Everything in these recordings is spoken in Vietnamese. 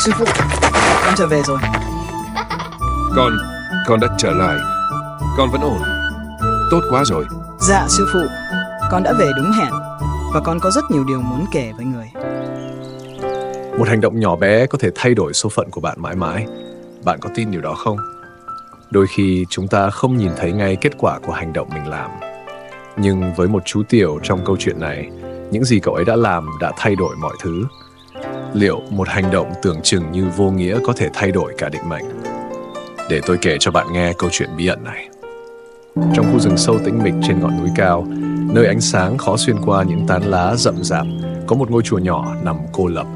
Sư phụ, con trở về rồi. Con đã trở lại. Con vẫn ổn. Tốt quá rồi. Dạ sư phụ, con đã về đúng hẹn và con có rất nhiều điều muốn kể với người. Một hành động nhỏ bé có thể thay đổi số phận của bạn mãi mãi. Bạn có tin điều đó không? Đôi khi chúng ta không nhìn thấy ngay kết quả của hành động mình làm. Nhưng với một chú Tiểu trong câu chuyện này, những gì cậu ấy đã làm đã thay đổi mọi thứ. Liệu một hành động tưởng chừng như vô nghĩa có thể thay đổi cả định mệnh? Để tôi kể cho bạn nghe câu chuyện bí ẩn này. Trong khu rừng sâu tĩnh mịch trên ngọn núi cao, nơi ánh sáng khó xuyên qua những tán lá rậm rạp, có một ngôi chùa nhỏ nằm cô lập.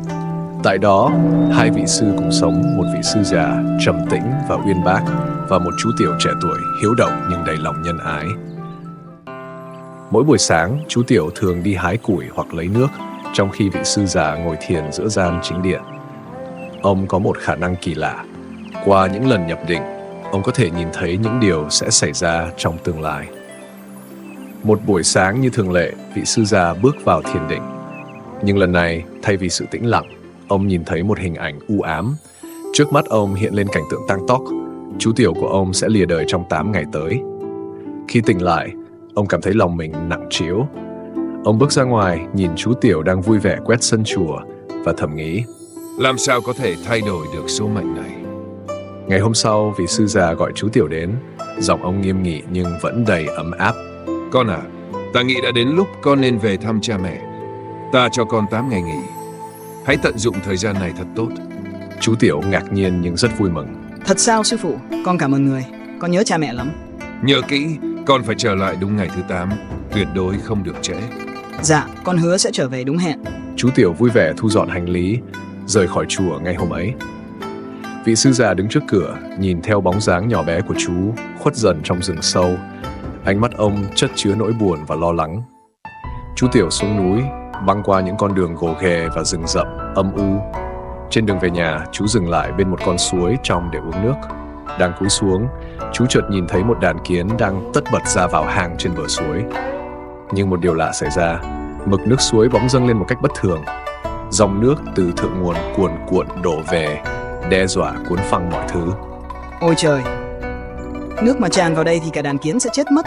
Tại đó, hai vị sư cùng sống, một vị sư già, trầm tĩnh và uyên bác, và một chú Tiểu trẻ tuổi, hiếu động nhưng đầy lòng nhân ái. Mỗi buổi sáng, chú Tiểu thường đi hái củi hoặc lấy nước, trong khi vị sư già ngồi thiền giữa gian chính điện. Ông có một khả năng kỳ lạ. Qua những lần nhập định, ông có thể nhìn thấy những điều sẽ xảy ra trong tương lai. Một buổi sáng như thường lệ, vị sư già bước vào thiền định. Nhưng lần này, thay vì sự tĩnh lặng, ông nhìn thấy một hình ảnh u ám. Trước mắt ông hiện lên cảnh tượng tang tóc. Chú Tiểu của ông sẽ lìa đời trong 8 ngày tới. Khi tỉnh lại, ông cảm thấy lòng mình nặng trĩu. Ông bước ra ngoài, nhìn chú Tiểu đang vui vẻ quét sân chùa và thầm nghĩ: Làm sao có thể thay đổi được số mệnh này? Ngày hôm sau, vị sư già gọi chú Tiểu đến. Giọng ông nghiêm nghị nhưng vẫn đầy ấm áp. Con à, ta nghĩ đã đến lúc con nên về thăm cha mẹ. Ta cho con 8 ngày nghỉ. Hãy tận dụng thời gian này thật tốt. Chú Tiểu ngạc nhiên nhưng rất vui mừng. Thật sao sư phụ? Con cảm ơn người. Con nhớ cha mẹ lắm. Nhớ kỹ, con phải trở lại đúng ngày thứ 8. Tuyệt đối không được trễ. Dạ, con hứa sẽ trở về đúng hẹn. Chú Tiểu vui vẻ thu dọn hành lý, rời khỏi chùa ngay hôm ấy. Vị sư già đứng trước cửa, nhìn theo bóng dáng nhỏ bé của chú khuất dần trong rừng sâu. Ánh mắt ông chất chứa nỗi buồn và lo lắng. Chú Tiểu xuống núi, băng qua những con đường gồ ghề và rừng rậm, âm u. Trên đường về nhà, chú dừng lại bên một con suối trong để uống nước. Đang cúi xuống, chú chợt nhìn thấy một đàn kiến đang tất bật ra vào hang trên bờ suối. Nhưng một điều lạ xảy ra, mực nước suối bỗng dâng lên một cách bất thường. Dòng nước từ thượng nguồn cuồn cuộn đổ về, đe dọa cuốn phăng mọi thứ. Ôi trời! Nước mà tràn vào đây thì cả đàn kiến sẽ chết mất.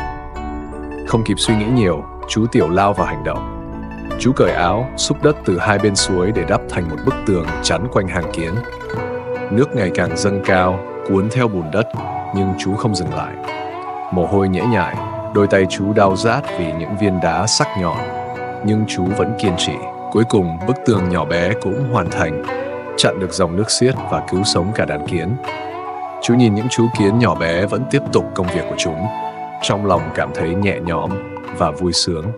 Không kịp suy nghĩ nhiều, chú Tiểu lao vào hành động. Chú cởi áo, xúc đất từ hai bên suối để đắp thành một bức tường chắn quanh hang kiến. Nước ngày càng dâng cao, cuốn theo bùn đất, nhưng chú không dừng lại. Mồ hôi nhễ nhại, đôi tay chú đau rát vì những viên đá sắc nhọn. Nhưng chú vẫn kiên trì. Cuối cùng, bức tường nhỏ bé cũng hoàn thành, chặn được dòng nước xiết và cứu sống cả đàn kiến. Chú nhìn những chú kiến nhỏ bé vẫn tiếp tục công việc của chúng, trong lòng cảm thấy nhẹ nhõm và vui sướng.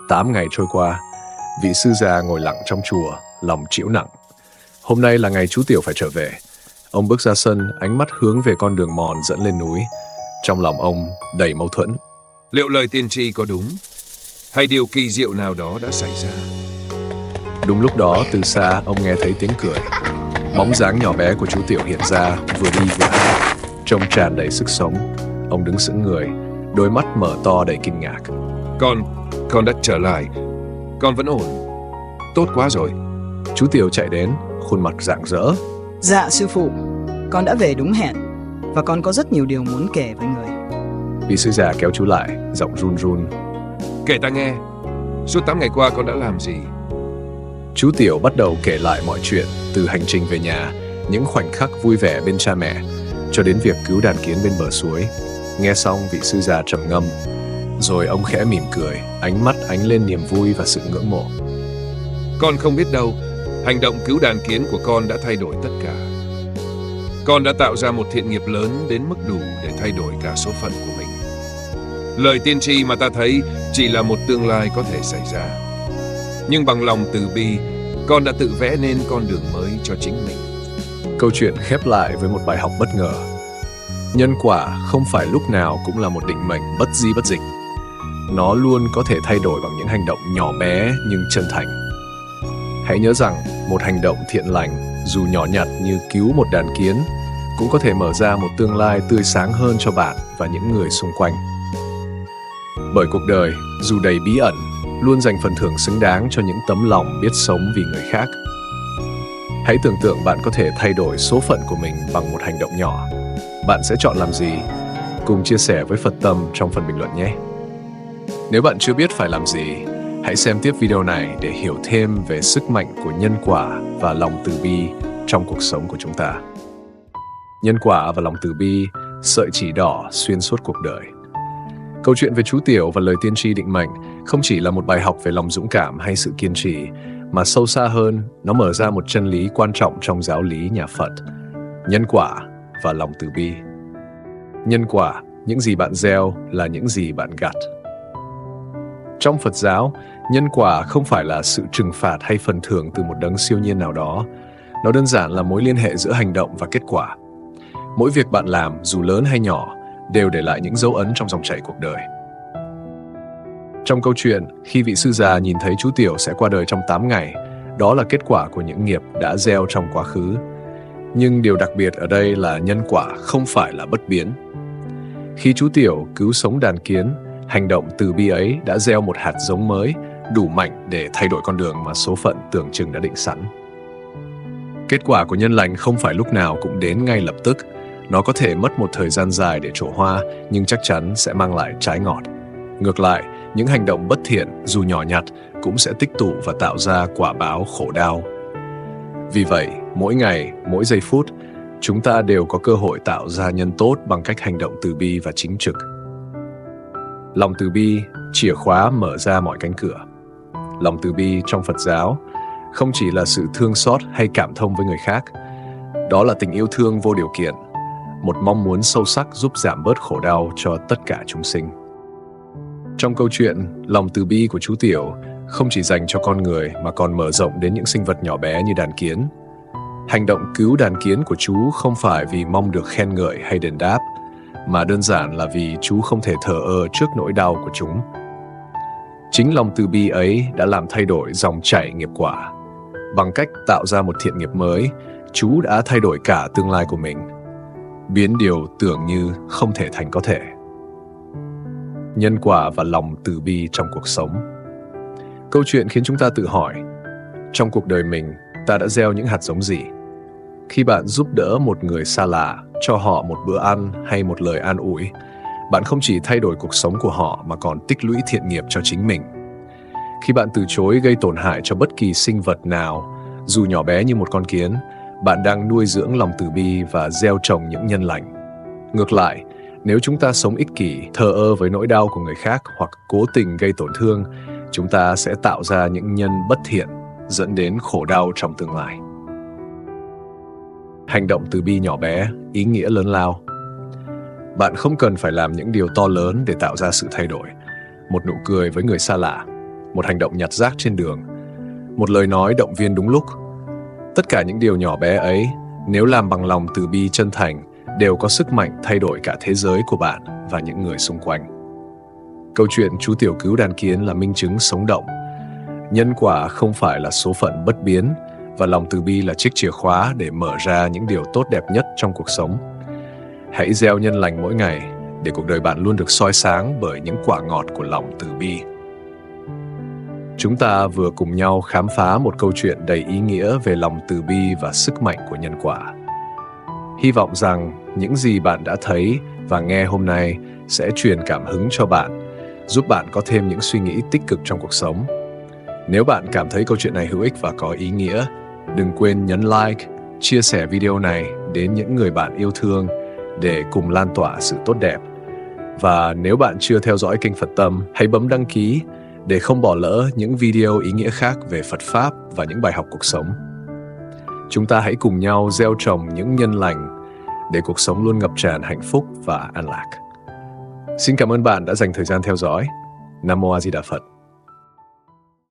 8 ngày trôi qua, vị sư già ngồi lặng trong chùa, lòng trĩu nặng. Hôm nay là ngày chú Tiểu phải trở về. Ông bước ra sân, ánh mắt hướng về con đường mòn dẫn lên núi. Trong lòng ông đầy mâu thuẫn. Liệu lời tiên tri có đúng? Hay điều kỳ diệu nào đó đã xảy ra? Đúng lúc đó, từ xa, ông nghe thấy tiếng cười. Bóng dáng nhỏ bé của chú Tiểu hiện ra, vừa đi vừa hát, trông tràn đầy sức sống. Ông đứng sững người, đôi mắt mở to đầy kinh ngạc. Con đã trở lại. Con vẫn ổn. Tốt quá rồi. Chú Tiểu chạy đến, khuôn mặt rạng rỡ. Dạ sư phụ, con đã về đúng hẹn và con có rất nhiều điều muốn kể với người. Vị sư già kéo chú lại, giọng run run. Kể ta nghe. Suốt 8 ngày qua con đã làm gì? Chú Tiểu bắt đầu kể lại mọi chuyện, từ hành trình về nhà, những khoảnh khắc vui vẻ bên cha mẹ, cho đến việc cứu đàn kiến bên bờ suối. Nghe xong, vị sư già trầm ngâm, rồi ông khẽ mỉm cười, ánh mắt ánh lên niềm vui và sự ngưỡng mộ. Con không biết đâu, hành động cứu đàn kiến của con đã thay đổi tất cả. Con đã tạo ra một thiện nghiệp lớn đến mức đủ để thay đổi cả số phận của mình. Lời tiên tri mà ta thấy chỉ là một tương lai có thể xảy ra. Nhưng bằng lòng từ bi, con đã tự vẽ nên con đường mới cho chính mình. Câu chuyện khép lại với một bài học bất ngờ. Nhân quả không phải lúc nào cũng là một định mệnh bất di bất dịch. Nó luôn có thể thay đổi bằng những hành động nhỏ bé nhưng chân thành. Hãy nhớ rằng, một hành động thiện lành, dù nhỏ nhặt như cứu một đàn kiến, cũng có thể mở ra một tương lai tươi sáng hơn cho bạn và những người xung quanh. Bởi cuộc đời, dù đầy bí ẩn, luôn dành phần thưởng xứng đáng cho những tấm lòng biết sống vì người khác. Hãy tưởng tượng bạn có thể thay đổi số phận của mình bằng một hành động nhỏ. Bạn sẽ chọn làm gì? Cùng chia sẻ với Phật Tâm trong phần bình luận nhé. Nếu bạn chưa biết phải làm gì, hãy xem tiếp video này để hiểu thêm về sức mạnh của nhân quả và lòng từ bi trong cuộc sống của chúng ta. Nhân quả và lòng từ bi, sợi chỉ đỏ xuyên suốt cuộc đời. Câu chuyện về chú Tiểu và lời tiên tri định mệnh không chỉ là một bài học về lòng dũng cảm hay sự kiên trì, mà sâu xa hơn, nó mở ra một chân lý quan trọng trong giáo lý nhà Phật: nhân quả và lòng từ bi. Nhân quả, những gì bạn gieo là những gì bạn gặt. Trong Phật giáo, nhân quả không phải là sự trừng phạt hay phần thưởng từ một đấng siêu nhiên nào đó. Nó đơn giản là mối liên hệ giữa hành động và kết quả. Mỗi việc bạn làm, dù lớn hay nhỏ, đều để lại những dấu ấn trong dòng chảy cuộc đời. Trong câu chuyện, khi vị sư già nhìn thấy chú Tiểu sẽ qua đời trong 8 ngày, đó là kết quả của những nghiệp đã gieo trong quá khứ. Nhưng điều đặc biệt ở đây là nhân quả không phải là bất biến. Khi chú Tiểu cứu sống đàn kiến, hành động từ bi ấy đã gieo một hạt giống mới, đủ mạnh để thay đổi con đường mà số phận tưởng chừng đã định sẵn. Kết quả của nhân lành không phải lúc nào cũng đến ngay lập tức. Nó có thể mất một thời gian dài để trổ hoa, nhưng chắc chắn sẽ mang lại trái ngọt. Ngược lại, những hành động bất thiện, dù nhỏ nhặt, cũng sẽ tích tụ và tạo ra quả báo khổ đau. Vì vậy, mỗi ngày, mỗi giây phút, chúng ta đều có cơ hội tạo ra nhân tốt bằng cách hành động từ bi và chính trực. Lòng từ bi, chìa khóa mở ra mọi cánh cửa. Lòng từ bi trong Phật giáo không chỉ là sự thương xót hay cảm thông với người khác. Đó là tình yêu thương vô điều kiện, một mong muốn sâu sắc giúp giảm bớt khổ đau cho tất cả chúng sinh. Trong câu chuyện, lòng từ bi của chú Tiểu không chỉ dành cho con người mà còn mở rộng đến những sinh vật nhỏ bé như đàn kiến. Hành động cứu đàn kiến của chú không phải vì mong được khen ngợi hay đền đáp, mà đơn giản là vì chú không thể thờ ơ trước nỗi đau của chúng. Chính lòng từ bi ấy đã làm thay đổi dòng chảy nghiệp quả. Bằng cách tạo ra một thiện nghiệp mới, chú đã thay đổi cả tương lai của mình, biến điều tưởng như không thể thành có thể. Nhân quả và lòng từ bi trong cuộc sống. Câu chuyện khiến chúng ta tự hỏi, trong cuộc đời mình, ta đã gieo những hạt giống gì? Khi bạn giúp đỡ một người xa lạ, cho họ một bữa ăn hay một lời an ủi, bạn không chỉ thay đổi cuộc sống của họ mà còn tích lũy thiện nghiệp cho chính mình. Khi bạn từ chối gây tổn hại cho bất kỳ sinh vật nào, dù nhỏ bé như một con kiến, bạn đang nuôi dưỡng lòng từ bi và gieo trồng những nhân lành. Ngược lại, nếu chúng ta sống ích kỷ, thờ ơ với nỗi đau của người khác hoặc cố tình gây tổn thương, chúng ta sẽ tạo ra những nhân bất thiện, dẫn đến khổ đau trong tương lai. Hành động từ bi nhỏ bé, ý nghĩa lớn lao. Bạn không cần phải làm những điều to lớn để tạo ra sự thay đổi. Một nụ cười với người xa lạ, một hành động nhặt rác trên đường, một lời nói động viên đúng lúc. Tất cả những điều nhỏ bé ấy, nếu làm bằng lòng từ bi chân thành, đều có sức mạnh thay đổi cả thế giới của bạn và những người xung quanh. Câu chuyện chú Tiểu cứu đàn kiến là minh chứng sống động. Nhân quả không phải là số phận bất biến, và lòng từ bi là chiếc chìa khóa để mở ra những điều tốt đẹp nhất trong cuộc sống. Hãy gieo nhân lành mỗi ngày, để cuộc đời bạn luôn được soi sáng bởi những quả ngọt của lòng từ bi. Chúng ta vừa cùng nhau khám phá một câu chuyện đầy ý nghĩa về lòng từ bi và sức mạnh của nhân quả. Hy vọng rằng những gì bạn đã thấy và nghe hôm nay sẽ truyền cảm hứng cho bạn, giúp bạn có thêm những suy nghĩ tích cực trong cuộc sống. Nếu bạn cảm thấy câu chuyện này hữu ích và có ý nghĩa, đừng quên nhấn like, chia sẻ video này đến những người bạn yêu thương để cùng lan tỏa sự tốt đẹp. Và nếu bạn chưa theo dõi kênh Phật Tâm, hãy bấm đăng ký để không bỏ lỡ những video ý nghĩa khác về Phật Pháp và những bài học cuộc sống. Chúng ta hãy cùng nhau gieo trồng những nhân lành để cuộc sống luôn ngập tràn hạnh phúc và an lạc. Xin cảm ơn bạn đã dành thời gian theo dõi. Nam Mô A Di Đà Phật.